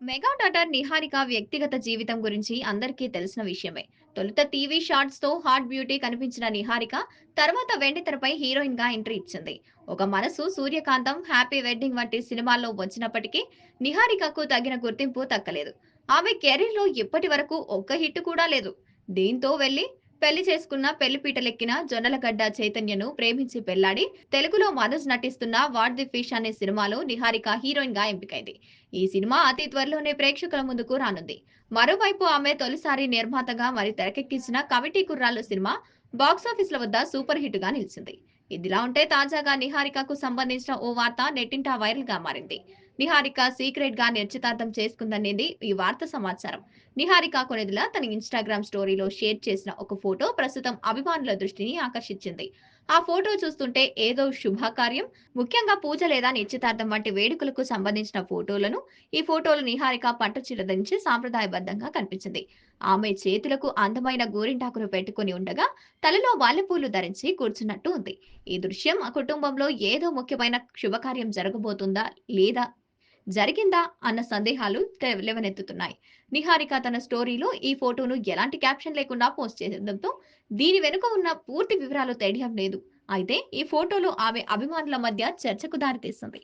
Mega daughter Niharika వ్యక్తిగత జీవితం గురించి అందరికీ తెలిసిన విషయమే. తొలుత టీవీ షార్ట్స్ తో హాట్ బ్యూటీ కనిపించిన నిహారిక తర్వాత వెండితెరపై హీరోయిన్ గా ఎంట్రీ ఇచ్చింది. ఒక మనసు, సూర్యకాంతం, హ్యాపీ వెడ్డింగ్ వంటి సినిమాల్లో వచ్చినప్పటికీ నిహారికకు తగిన గుర్తింపు దక్కలేదు. ఆమె కెరీర్ లో ఇప్పటి వరకు ఒక్క హిట్ కూడా లేదు. దీంతో పెళ్లి చేసుకున్న పెళ్లిపీటలెక్కిన జొన్నలగడ్డ చైతన్యను ప్రేమించి పెళ్లాడి తెలుగులో మనోజ్ నటిస్తున్న వాట్ ది ఫిష్ అనే సినిమాలో నిహారిక హీరోయిన్ గా ఎంపికైంది. ఈ సినిమా అతి త్వరలోనే ప్రేక్షకుల ముందుకు రానుంది. మరోవైపు ఆమె తొలిసారి నిర్మాతగా మరి తెరకెక్కించిన కమిటీ కుర్రాళ్ళు సినిమా బాక్సాఫీస్ల వద్ద సూపర్ హిట్ గా నిలిచింది. ఇదిలా ఉంటే తాజాగా నిహారికకు సంబంధించిన ఓ వార్త నెట్టింట వైరల్ గా మారింది. నిహారిక సీక్రెట్ గా నిశ్చితార్థం చేసుకుందనేది ఈ వార్త సమాచారం. నిహారిక కొణిదెల తన ఇన్‌స్టాగ్రామ్ స్టోరీలో షేర్ చేసిన ఒక ఫోటో ప్రస్తుతం అభిమానుల దృష్టిని ఆకర్షించింది. ఆ ఫోటో చూస్తుంటే ఏదో శుభకార్యం, ముఖ్యంగా పూజ లేదా నిశ్చితార్థం వంటి వేడుకలకు సంబంధించిన ఫోటోలను ఈ ఫోటోలో నిహారిక పట్టుచీర ధరించి సాంప్రదాయబద్ధంగా కనిపించింది. ఆమె చేతులకు అందమైన గోరింటాకును పెట్టుకొని ఉండగా తలలో మల్లెపూలు ధరించి కూర్చున్నట్టు ఉంది. ఈ దృశ్యం ఆ కుటుంబంలో ఏదో ముఖ్యమైన శుభకార్యం జరగబోతుందా లేదా జరిగిందా అన్న సందేహాలు లేవనెత్తుతున్నాయి. నిహారిక తన స్టోరీలో ఈ ఫోటోను ఎలాంటి క్యాప్షన్ లేకుండా పోస్ట్ చేయడంతో దీని వెనుక ఉన్న పూర్తి వివరాలు తెలియడం లేదు. అయితే ఈ ఫోటోలు ఆమె అభిమానుల మధ్య చర్చకు దారితీస్తుంది.